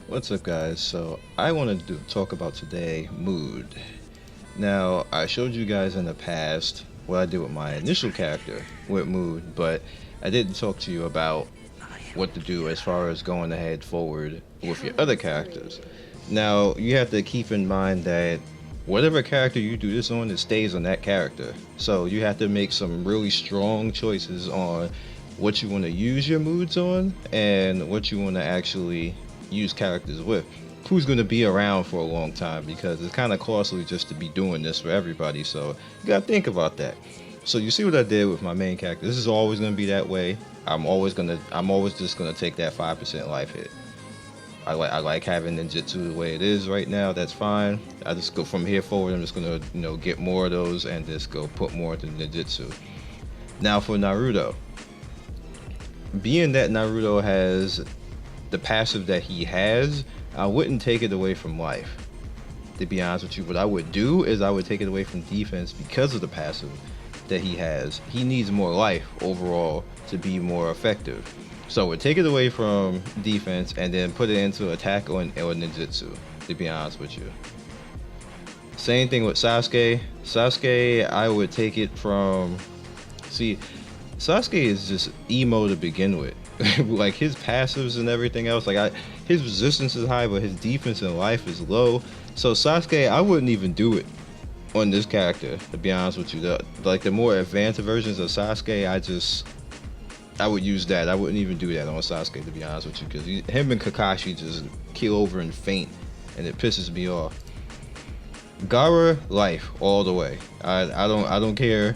What's up, guys? So I wanted to talk about today mood. Now, I showed you guys in the past what I did with my initial character with mood, but I didn't talk to you about what to do as far as going ahead forward with your other characters. Now, you have to keep in mind that whatever character you do this on, it stays on that character. So you have to make some really strong choices on what you want to use your moods on and what you want to actually use characters with. Who's going to be around for a long time, because it's kind of costly just to be doing this for everybody. So you got to think about that. So you see what I did with my main character. This is always going to be that way. I'm always just gonna take that 5% life hit. I like having ninjutsu the way it is right now. That's fine. I just go from here forward. I'm just gonna get more of those and just go put more into ninjutsu. Now for Naruto, being that Naruto has the passive that he has, I wouldn't take it away from life. To be honest with you, what I would do is I would take it away from defense because of the passive that he has. He needs more life overall to be more effective. So I would take it away from defense and then put it into attack or ninjutsu, to be honest with you. Same thing with Sasuke. Sasuke, I would take it from... See, Sasuke is just emo to begin with. Like his passives and everything else, his resistance is high, but his defense in life is low. So Sasuke, I wouldn't even do it on this character, to be honest with you. The more advanced versions of Sasuke, I would use that. I wouldn't even do that on Sasuke, to be honest with you, because him and Kakashi just keel over and faint, and it pisses me off. Gaara, life all the way. I don't care.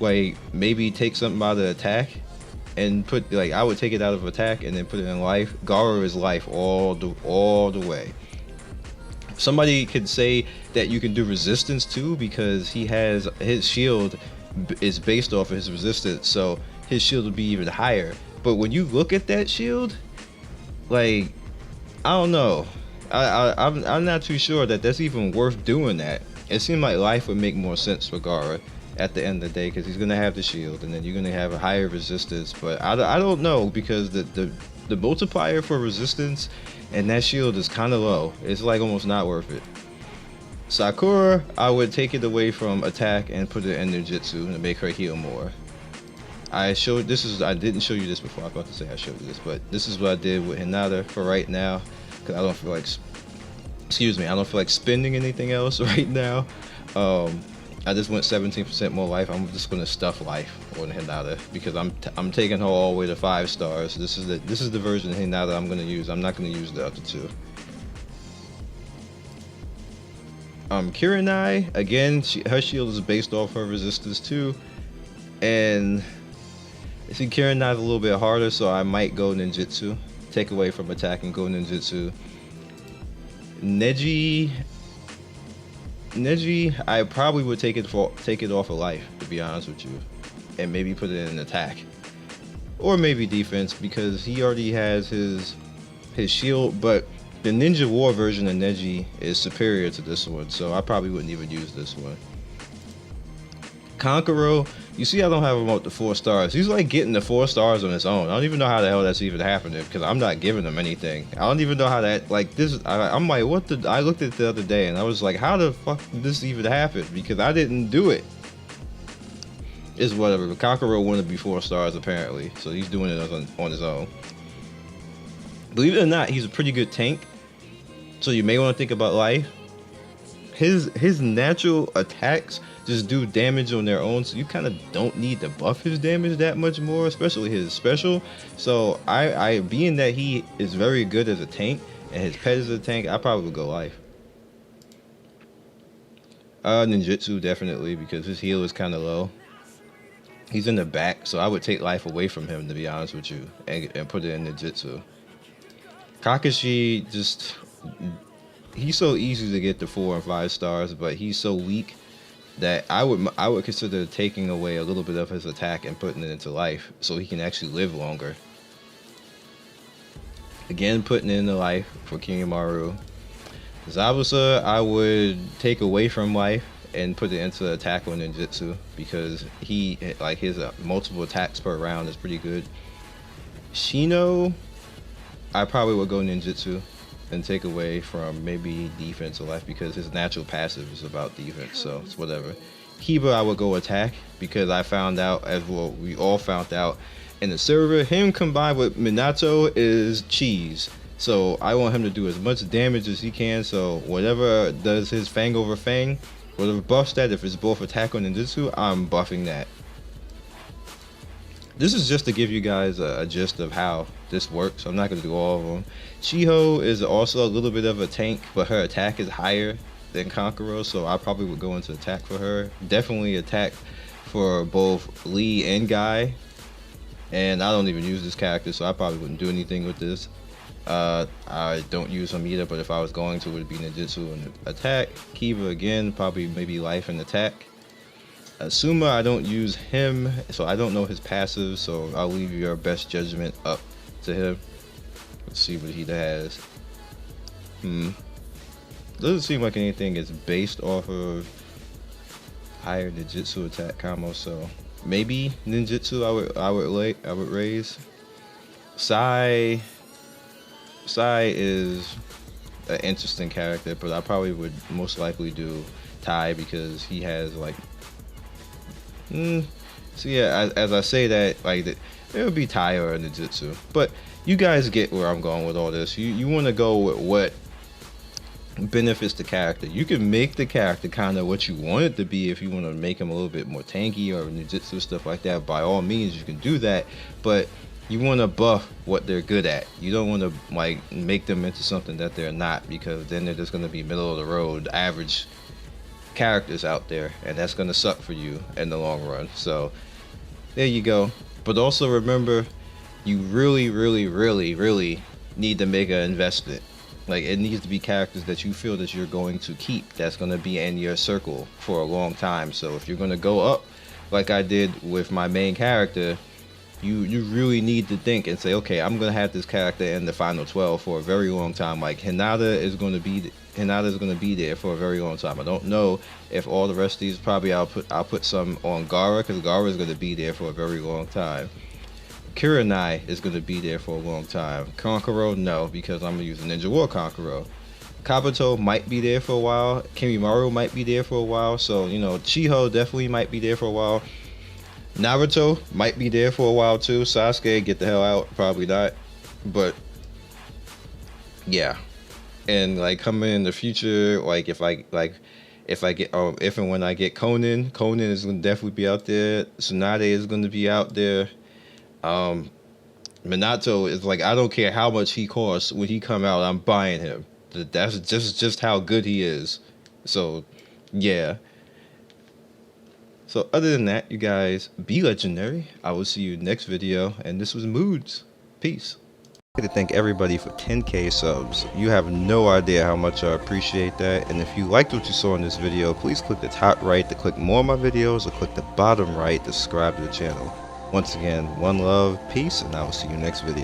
Like, maybe take something out of attack and put, like, I would take it out of attack and then put it in life. Gaara is life all the way. Somebody could say that you can do resistance too, because he has his shield is based off of his resistance, so his shield would be even higher. But when you look at that shield, like, I don't know, I'm not too sure that that's even worth doing that. It seemed like life would make more sense for Gaara at the end of the day, because he's gonna have the shield and then you're gonna have a higher resistance. But I don't know, because the multiplier for resistance and that shield is kind of low. It's like almost not worth it. Sakura, I would take it away from attack and put it in ninjutsu and make her heal more. I didn't show you this before. I was about to say I showed you this, but this is what I did with Hinata for right now, because I don't feel like, I don't feel like spending anything else right now. I just went 17% more life. I'm just gonna stuff life on Hinata, because I'm taking her all the way to 5 stars. This is the version of Hinata I'm gonna use. I'm not gonna use the other two. Kirinai, again, her shield is based off her resistance too, and I see Kirinai's a little bit harder, so I might go ninjutsu. Take away from attack and go ninjutsu. Neji, I probably would take it off of life, to be honest with you, and maybe put it in attack, or maybe defense, because he already has his shield. But the Ninja War version of Neji is superior to this one, so I probably wouldn't even use this one. Kankuro, you see I don't have him up to 4 stars. He's like getting the 4 stars on his own. I don't even know how the hell that's even happening, because I'm not giving him anything. I don't even know how that, like, this, I'm like, I looked at it the other day and I was like, how the fuck did this even happen? Because I didn't do it. It's whatever. Kankuro wanted to be 4 stars apparently, so he's doing it on his own. Believe it or not, he's a pretty good tank, so you may want to think about life. His natural attacks just do damage on their own, so you kind of don't need to buff his damage that much more, especially his special. So I being that he is very good as a tank and his pet is a tank, I probably would go life. Ninjutsu definitely, because his heal is kind of low. He's in the back, so I would take life away from him, to be honest with you, and put it in ninjutsu. Kakashi, just, he's so easy to get to 4 and 5 stars, but he's so weak that I would consider taking away a little bit of his attack and putting it into life, so he can actually live longer. Again, putting it into life for Kiyomaru. Zabuza, I would take away from life and put it into attack on ninjutsu, because his multiple attacks per round is pretty good. Shino, I probably would go ninjutsu, and take away from maybe defense or life, because his natural passive is about defense, so it's whatever. Kiba, I would go attack, because I found out, as well we all found out in the server, him combined with Minato is cheese. So I want him to do as much damage as he can, so whatever does his Fang over Fang, whatever buffs that, if it's both attack or ninjutsu, I'm buffing that. This is just to give you guys a gist of how this works. I'm not going to do all of them. Chiho is also a little bit of a tank, but her attack is higher than Kankuro, so I probably would go into attack for her. Definitely attack for both Lee and Guy. And I don't even use this character, so I probably wouldn't do anything with this. I don't use him either, but if I was going to, it would be ninjutsu and attack. Kiba again, probably maybe life and attack. Suma, I don't use him, so I don't know his passive, so I'll leave your best judgment up to him. Let's see what he has. Doesn't seem like anything is based off of higher ninjutsu attack combo, so maybe ninjutsu I would raise. Sai is an interesting character, but I probably would most likely do Tai, because he has like so yeah, as I say that, like, it would be Tai or a ninjutsu, but you guys get where I'm going with all this. You want to go with what benefits the character. You can make the character kind of what you want it to be. If you want to make him a little bit more tanky or ninjutsu stuff like that, by all means you can do that, but you want to buff what they're good at. You don't want to like make them into something that they're not, because then they're just going to be middle of the road average characters out there, and that's going to suck for you in the long run. So there you go. But also remember, you really need to make an investment. Like, it needs to be characters that you feel that you're going to keep, that's going to be in your circle for a long time. So if you're going to go up like I did with my main character, you really need to think and say, okay, I'm going to have this character in the final 12 for a very long time. Like, Hinata is going to be there for a very long time. I don't know if all the rest of these, probably I'll put some on Gaara, because Gaara is going to be there for a very long time. Kurenai is going to be there for a long time. Kankuro, no, because I'm going to use a Ninja War Kankuro. Kabuto might be there for a while. Kimimaru might be there for a while. So, you know, Chiho definitely might be there for a while. Naruto might be there for a while too. Sasuke, get the hell out. Probably not. But yeah. And like coming in the future, like if I get if and when I get Conan is gonna definitely be out there. Tsunade is gonna be out there. Minato is like, I don't care how much he costs, when he come out, I'm buying him. That's just how good he is. So yeah. So other than that, you guys be legendary. I will see you next video, and this was Moods. Peace. I'd like to thank everybody for 10K subs. You have no idea how much I appreciate that. And if you liked what you saw in this video, please click the top right to click more of my videos, or click the bottom right to subscribe to the channel. Once again, one love, peace, and I will see you next video.